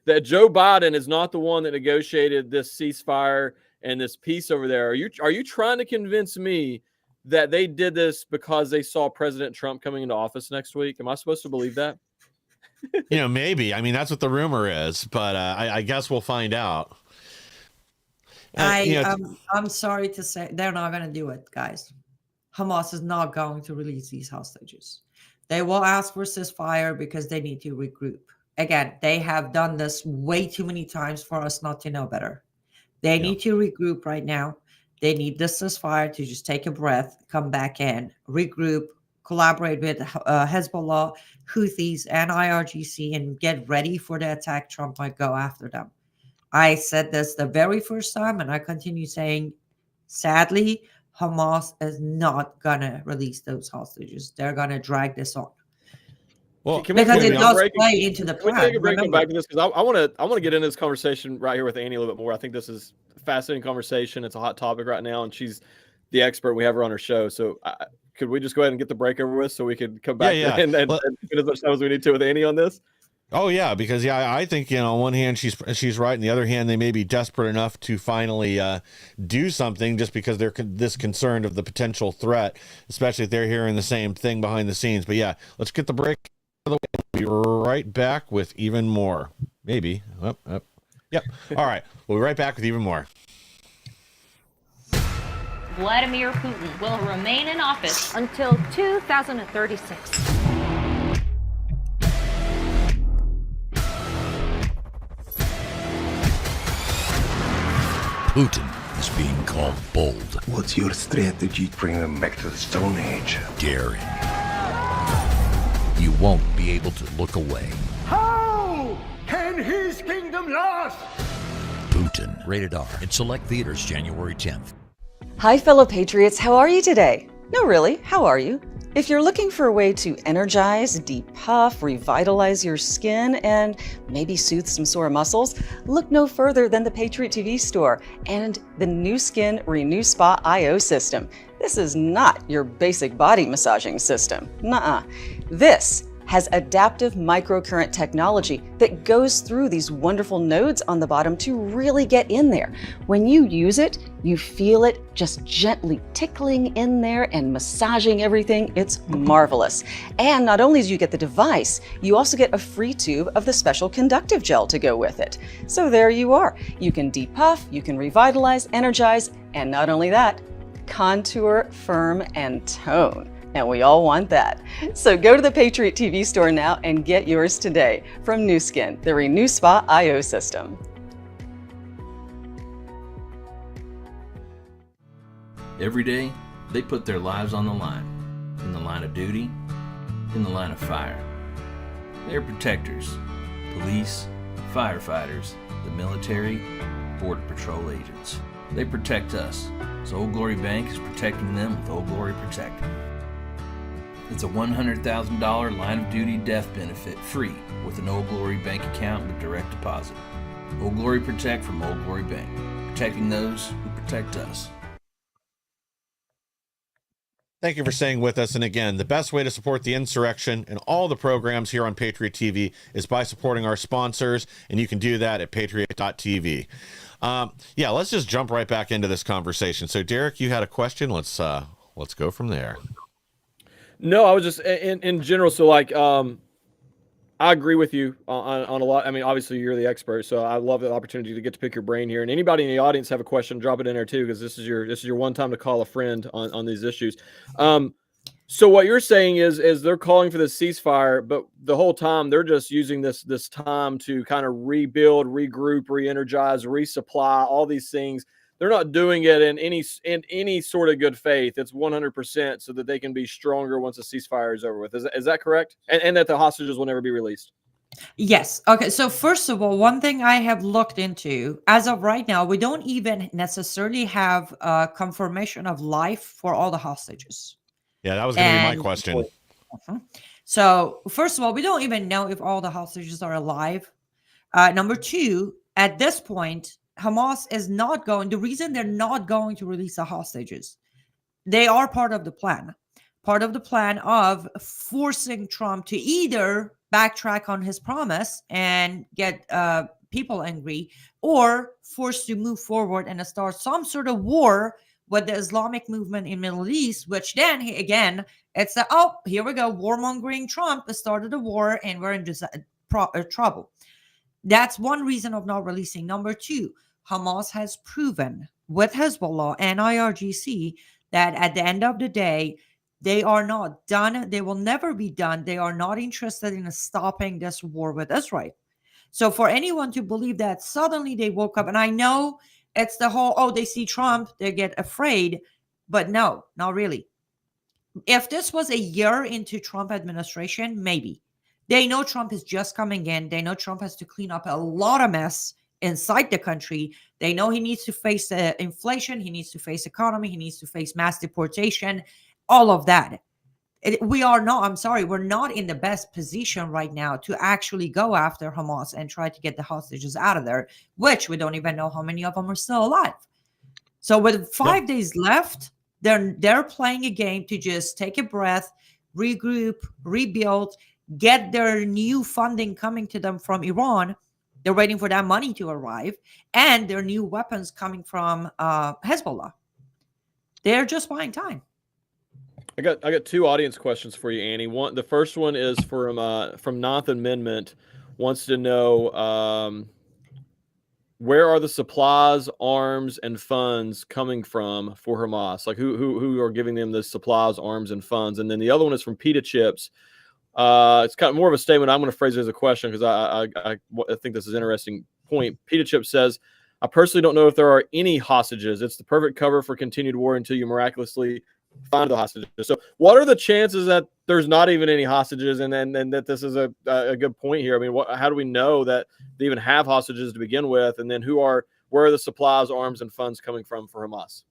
that Joe Biden is not the one that negotiated this ceasefire and this peace over there? Are you trying to convince me that they did this because they saw President Trump coming into office next week? Am I supposed to believe that? Maybe. I mean, that's what the rumor is, but I guess we'll find out. I'm sorry to say they're not going to do it, guys. Hamas is not going to release these hostages. They will ask for ceasefire because they need to regroup. Again, they have done this way too many times for us not to know better. They need to regroup right now. They need this ceasefire to just take a breath, come back in, regroup, collaborate with Hezbollah, Houthis, and IRGC, and get ready for the attack Trump might go after them. I said this the very first time, and I continue saying, sadly, Hamas is not gonna release those hostages. They're gonna drag this on. Well, because it does play into the plan. Can we take a break and come back to this? Because I want to get into this conversation right here with Annie a little bit more. I think this is a fascinating conversation. It's a hot topic right now, and she's the expert. We have her on her show. So could we just go ahead and get the break over with so we could come back and spend as much time as we need to with Annie on this? Oh yeah, because I think on one hand she's right, and the other hand they may be desperate enough to finally do something just because they're this concerned of the potential threat, especially if they're hearing the same thing behind the scenes. But yeah, let's get the break. We'll be right back with even more. Maybe. Yep. All right, we'll be right back with even more. Vladimir Putin will remain in office until 2036. Putin is being called bold. What's your strategy to bring them back to the Stone Age? Daring. You won't be able to look away. How can his kingdom last? Putin. Rated R. In select theaters January 10th. Hi, fellow patriots. How are you today? No, really. How are you? If you're looking for a way to energize, depuff, revitalize your skin, and maybe soothe some sore muscles, look no further than the Patriot TV store and the Nu Skin Renew Spa IO system. This is not your basic body massaging system. Nuh-uh. This has adaptive microcurrent technology that goes through these wonderful nodes on the bottom to really get in there. When you use it, you feel it just gently tickling in there and massaging everything. It's marvelous. And not only do you get the device, you also get a free tube of the special conductive gel to go with it. So there you are. You can depuff, you can revitalize, energize, and not only that, contour, firm, and tone. And we all want that. So go to the Patriot TV store now and get yours today from Nu Skin, the Renew Spa IO system. Every day, they put their lives on the line. In the line of duty, in the line of fire. They're protectors, police, firefighters, the military, border patrol agents. They protect us, so Old Glory Bank is protecting them with Old Glory Protect. It's a $100,000 line of duty death benefit free with an Old Glory Bank account with direct deposit. Old Glory Protect from Old Glory Bank, protecting those who protect us. Thank you for staying with us. And again, the best way to support the Insurrection and all the programs here on Patriot TV is by supporting our sponsors, and you can do that at patriot.tv. Let's just jump right back into this conversation. So, Derrick, you had a question. Let's go from there. No, I was just in general. So like, I agree with you on a lot. I mean, obviously you're the expert, so I love the opportunity to get to pick your brain here. And anybody in the audience have a question, drop it in there too, because this is your one time to call a friend on these issues. So what you're saying is they're calling for this ceasefire, but the whole time they're just using this time to kind of rebuild, regroup, re-energize, resupply, all these things. They're not doing it in any sort of good faith. It's 100% so that they can be stronger once the ceasefire is over with. Is that correct? And that the hostages will never be released. Yes. Okay. So first of all, one thing I have looked into as of right now, we don't even necessarily have confirmation of life for all the hostages. Yeah, that was going to be my question. So first of all, we don't even know if all the hostages are alive. Number two, at this point, Hamas is not going. The reason they're not going to release the hostages, they are part of the plan. Part of the plan of forcing Trump to either backtrack on his promise and get people angry, or forced to move forward and start some sort of war with the Islamic movement in Middle East, which then again, it's here we go, warmongering Trump has started a war and we're in trouble. That's one reason of not releasing. Number two, Hamas has proven with Hezbollah and IRGC that at the end of the day, they are not done. They will never be done. They are not interested in stopping this war with Israel. So for anyone to believe that suddenly they woke up, and I know it's the whole, they see Trump, they get afraid, but no, not really. If this was a year into Trump administration, maybe. They know Trump is just coming in. They know Trump has to clean up a lot of mess inside the country. They know he needs to face the inflation. He needs to face economy. He needs to face mass deportation, all of that. We're not in the best position right now to actually go after Hamas and try to get the hostages out of there, which we don't even know how many of them are still alive. So with 5 days left, they're playing a game to just take a breath, regroup, rebuild, get their new funding coming to them from Iran. They're waiting for that money to arrive, and their new weapons coming from Hezbollah. They're just buying time. I got two audience questions for you, Annie. The first one is from Ninth Amendment, wants to know where are the supplies, arms, and funds coming from for Hamas? Like who are giving them the supplies, arms, and funds? And then the other one is from Pita Chips. It's kind of more of a statement. I'm going to phrase it as a question because I think this is an interesting point. Pita Chips says, I personally don't know if there are any hostages. It's the perfect cover for continued war until you miraculously find the hostages. So what are the chances that there's not even any hostages, and that this is a good point here? I mean, how do we know that they even have hostages to begin with? And then where are the supplies, arms, and funds coming from for Hamas?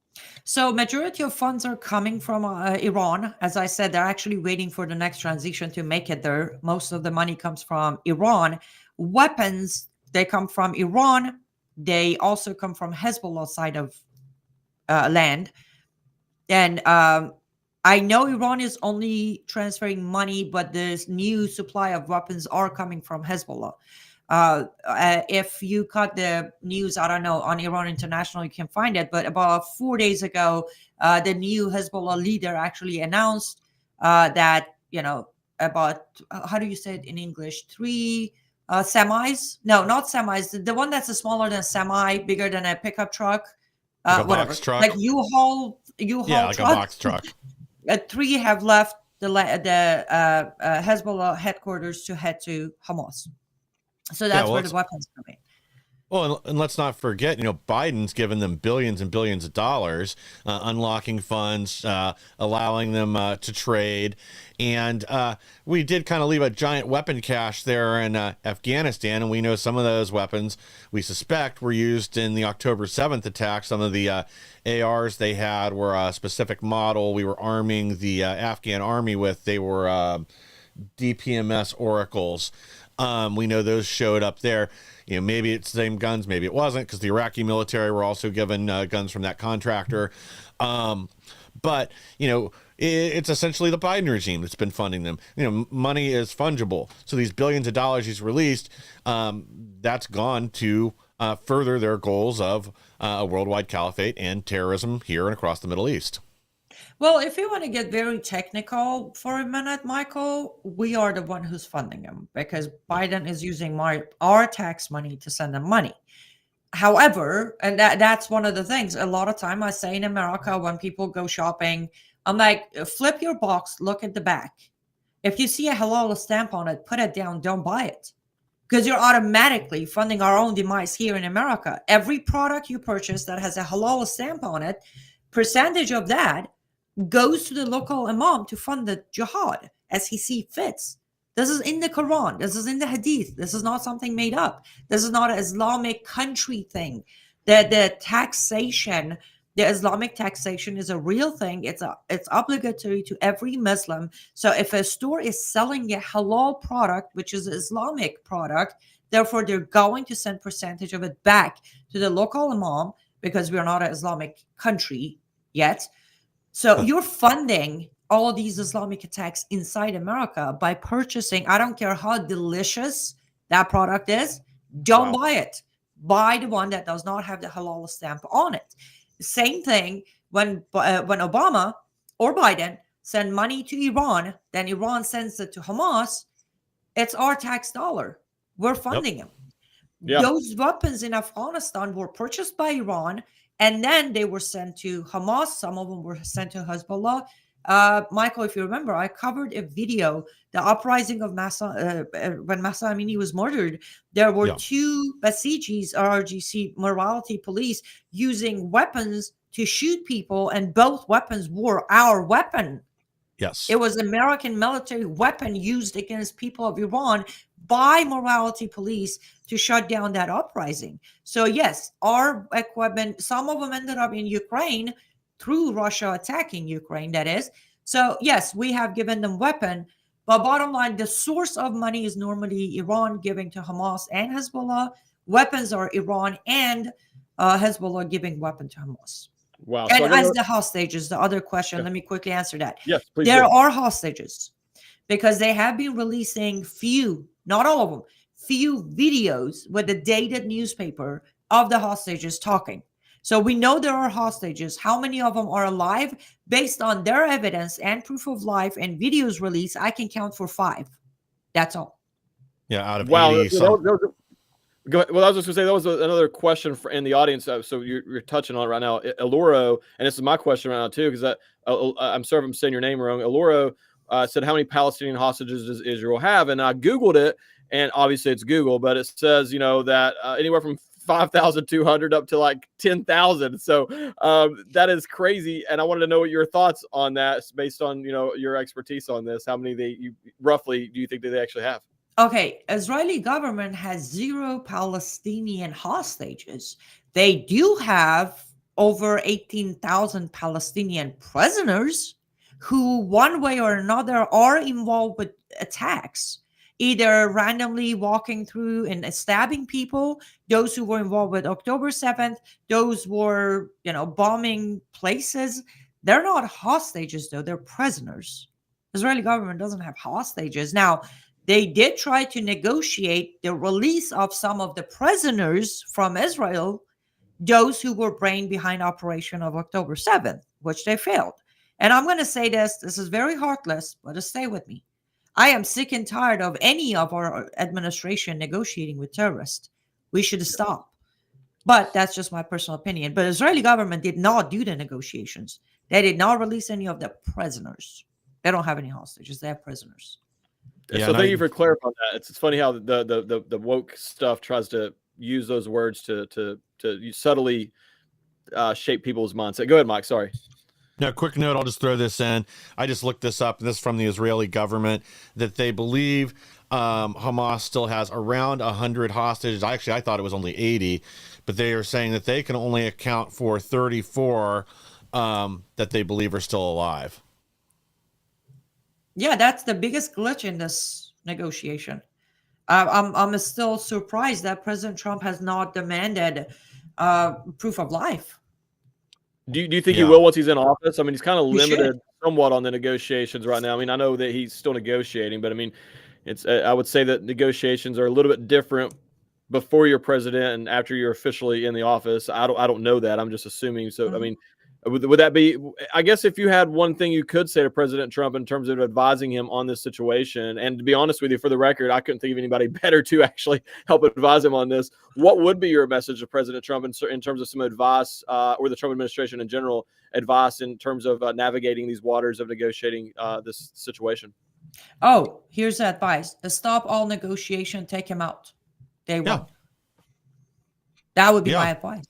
So majority of funds are coming from Iran. As I said, they're actually waiting for the next transition to make it there. Most of the money comes from Iran. Weapons, they come from Iran. They also come from Hezbollah side of land. And I know Iran is only transferring money, but this new supply of weapons are coming from Hezbollah. If you cut the news, I don't know, on Iran International, you can find it. But about 4 days ago, the new Hezbollah leader actually announced that, about, how do you say it in English? 3 semis? No, not semis. The one that's smaller than a semi, bigger than a pickup truck. Like a whatever. box truck? Like U-Haul yeah, like truck. a box truck. 3 have left the Hezbollah headquarters to head to Hamas. So that's where the weapons come in. Well, and let's not forget, Biden's given them billions and billions of dollars, unlocking funds, allowing them to trade. And we did kind of leave a giant weapon cache there in Afghanistan. And we know some of those weapons, we suspect, were used in the October 7th attack. Some of the ARs they had were a specific model we were arming the Afghan army with. They were DPMS oracles. We know those showed up there. Maybe it's the same guns, maybe it wasn't, because the Iraqi military were also given guns from that contractor. But it's essentially the Biden regime that's been funding them. Money is fungible. So these billions of dollars he's released, that's gone to further their goals of a worldwide caliphate and terrorism here and across the Middle East. Well, if you want to get very technical for a minute, Michael, we are the one who's funding them because Biden is using our tax money to send them money. However, and that's one of the things. A lot of time I say in America when people go shopping, I'm like, flip your box, look at the back. If you see a halal stamp on it, put it down, don't buy it. Because you're automatically funding our own demise here in America. Every product you purchase that has a halal stamp on it, percentage of that goes to the local imam to fund the jihad as he sees fits. This is in the Quran. This is in the Hadith. This is not something made up. This is not an Islamic country thing. The taxation, the Islamic taxation is a real thing. It's obligatory to every Muslim. So if a store is selling a halal product, which is an Islamic product, therefore they're going to send percentage of it back to the local imam because we're not an Islamic country yet. So you're funding all of these Islamic attacks inside America by purchasing, I don't care how delicious that product is, don't buy it. Buy the one that does not have the halal stamp on it. Same thing when Obama or Biden send money to Iran, then Iran sends it to Hamas, it's our tax dollar. We're funding them. Those weapons in Afghanistan were purchased by Iran, and then they were sent to Hamas. Some of them were sent to Hezbollah. Michael, if you remember, I covered a video, the uprising of when Mahsa Amini was murdered. There were two Basijis, RRGC morality police, using weapons to shoot people, and both weapons were our weapon. Yes. It was American military weapon used against people of Iran by morality police to shut down that uprising. So yes, our equipment, some of them ended up in Ukraine through Russia attacking Ukraine, that is. So yes, we have given them weapon, but bottom line, the source of money is normally Iran giving to Hamas and Hezbollah. Weapons are Iran and Hezbollah giving weapon to Hamas. Wow. And so as the hostages, the other question, let me quickly answer that. Yes, please. There are hostages because they have been releasing few, not all of them, few videos with the dated newspaper of the hostages talking. So we know there are hostages. How many of them are alive? Based on their evidence and proof of life and videos released, I can count for 5. That's all. Yeah, out of 80. Go ahead. Well, I was just going to say, that was another question in the audience. So you're touching on it right now. Eloro, and this is my question right now too, because I'm sorry if I'm saying your name wrong. Eloro said, how many Palestinian hostages does Israel have? And I Googled it, and obviously it's Google, but it says, that anywhere from 5,200 up to like 10,000. So that is crazy. And I wanted to know what your thoughts on that, based on, your expertise on this. How many roughly do you think that they actually have? Okay, Israeli government has 0 Palestinian hostages. They do have over 18,000 Palestinian prisoners who one way or another are involved with attacks, either randomly walking through and stabbing people, those who were involved with October 7th, those were, bombing places. They're not hostages though, they're prisoners. Israeli government doesn't have hostages. Now, they did try to negotiate the release of some of the prisoners from Israel, those who were brain behind operation of October 7th, which they failed. And I'm going to say this is very heartless, but just stay with me. I am sick and tired of any of our administration negotiating with terrorists. We should stop. But that's just my personal opinion. But Israeli government did not do the negotiations. They did not release any of the prisoners. They don't have any hostages. They have prisoners. Yeah, so thank you for clarifying that. It's funny how the woke stuff tries to use those words to subtly shape people's mindset. Go ahead, Mike. Sorry. Now, quick note, I'll just throw this in. I just looked this up, and this is from the Israeli government, that they believe Hamas still has around 100 hostages. Actually, I thought it was only 80, but they are saying that they can only account for 34 that they believe are still alive. Yeah, that's the biggest glitch in this negotiation. I'm still surprised that President Trump has not demanded proof of life. Do you think he will once he's in office? I mean, he's kind of limited somewhat on the negotiations right now. I mean, I know that he's still negotiating, but I mean, I would say that negotiations are a little bit different before you're president and after you're officially in the office. I don't know that. I'm just assuming. So, I mean, Would that be, I guess, if you had one thing you could say to President Trump in terms of advising him on this situation, and to be honest with you, for the record, I couldn't think of anybody better to actually help advise him on this. What would be your message to President Trump in terms of some advice, or the Trump administration in general, advice in terms of navigating these waters of negotiating this situation? Oh, here's the advice. Stop all negotiation, take him out. Day one. That would be my advice.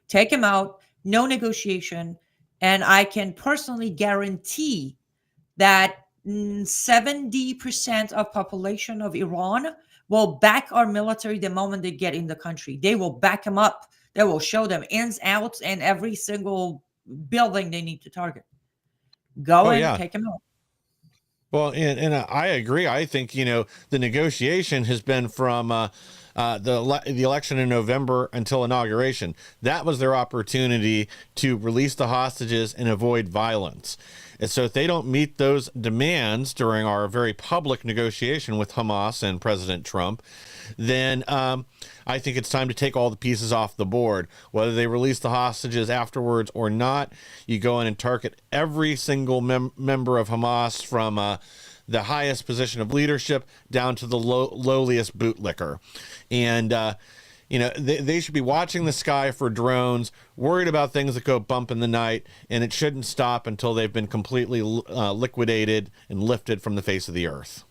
Take him out, no negotiation, and I can personally guarantee that 70% of population of Iran will back our military the moment they get in the country. They will back them up. They will show them ins, outs, and every single building they need to target. Go take him out. Well, and I agree. I think, the negotiation has been from the election in November until inauguration. That was their opportunity to release the hostages and avoid violence. And so if they don't meet those demands during our very public negotiation with Hamas and President Trump, then I think it's time to take all the pieces off the board. Whether they release the hostages afterwards or not, you go in and target every single member of Hamas from the highest position of leadership down to the lowliest bootlicker. And, they should be watching the sky for drones, worried about things that go bump in the night, and it shouldn't stop until they've been completely liquidated and lifted from the face of the earth.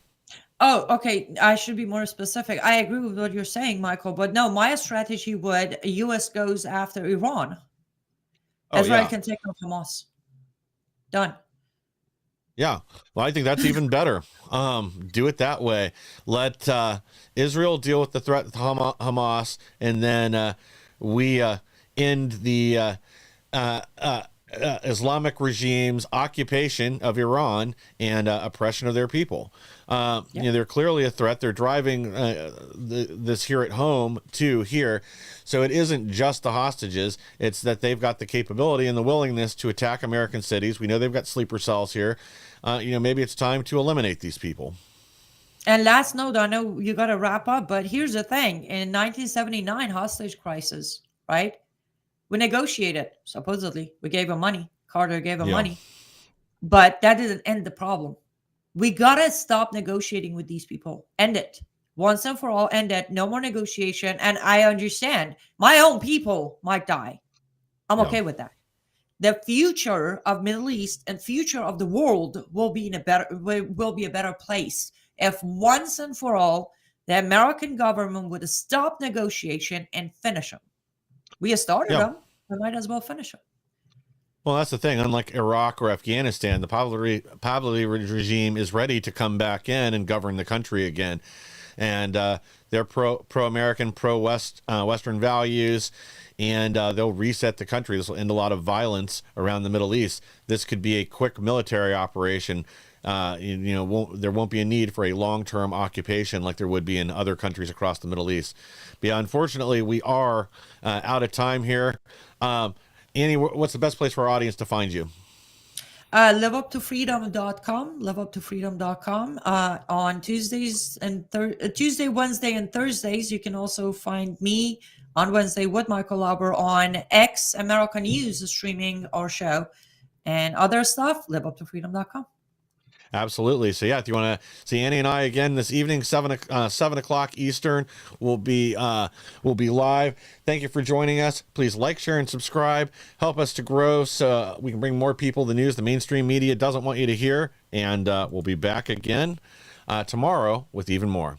Oh, okay. I should be more specific. I agree with what you're saying, Michael, but no, my strategy would, U.S. goes after Iran. Israel can take off Hamas. Done. Yeah. Well, I think that's even better. Do it that way. Let Israel deal with the threat to Hamas, and then we end the Islamic regime's occupation of Iran and oppression of their people. They're clearly a threat. They're driving this here at home too here. So it isn't just the hostages. It's that they've got the capability and the willingness to attack American cities. We know they've got sleeper cells here. Maybe it's time to eliminate these people. And last note, I know you got to wrap up, but here's the thing. In 1979, hostage crisis, right? We negotiated, supposedly. We gave him money. Carter gave him money. But that didn't end the problem. We got to stop negotiating with these people. End it. Once and for all, end it. No more negotiation. And I understand my own people might die. I'm okay with that. The future of Middle East and future of the world will be a better place if once and for all the American government would stop negotiation and finish them. We have started them. We might as well finish them. Well, that's the thing. Unlike Iraq or Afghanistan, the Pahlavi regime is ready to come back in and govern the country again. And they're pro-American, pro-Western values, and they'll reset the country. This will end a lot of violence around the Middle East. This could be a quick military operation. There won't be a need for a long-term occupation like there would be in other countries across the Middle East. But yeah, unfortunately, we are out of time here. Annie, what's the best place for our audience to find you? liveuptofreedom.com, liveuptofreedom.com. On Tuesdays and Tuesday, Wednesday, and Thursdays, you can also find me on Wednesday with Michael Lauber on X American News, streaming our show and other stuff. Liveuptofreedom.com. Absolutely. So yeah, if you want to see Annie and I again this evening, 7 o'clock Eastern, we'll be live. Thank you for joining us. Please like, share, and subscribe. Help us to grow so we can bring more people the news the mainstream media doesn't want you to hear. And we'll be back again tomorrow with even more.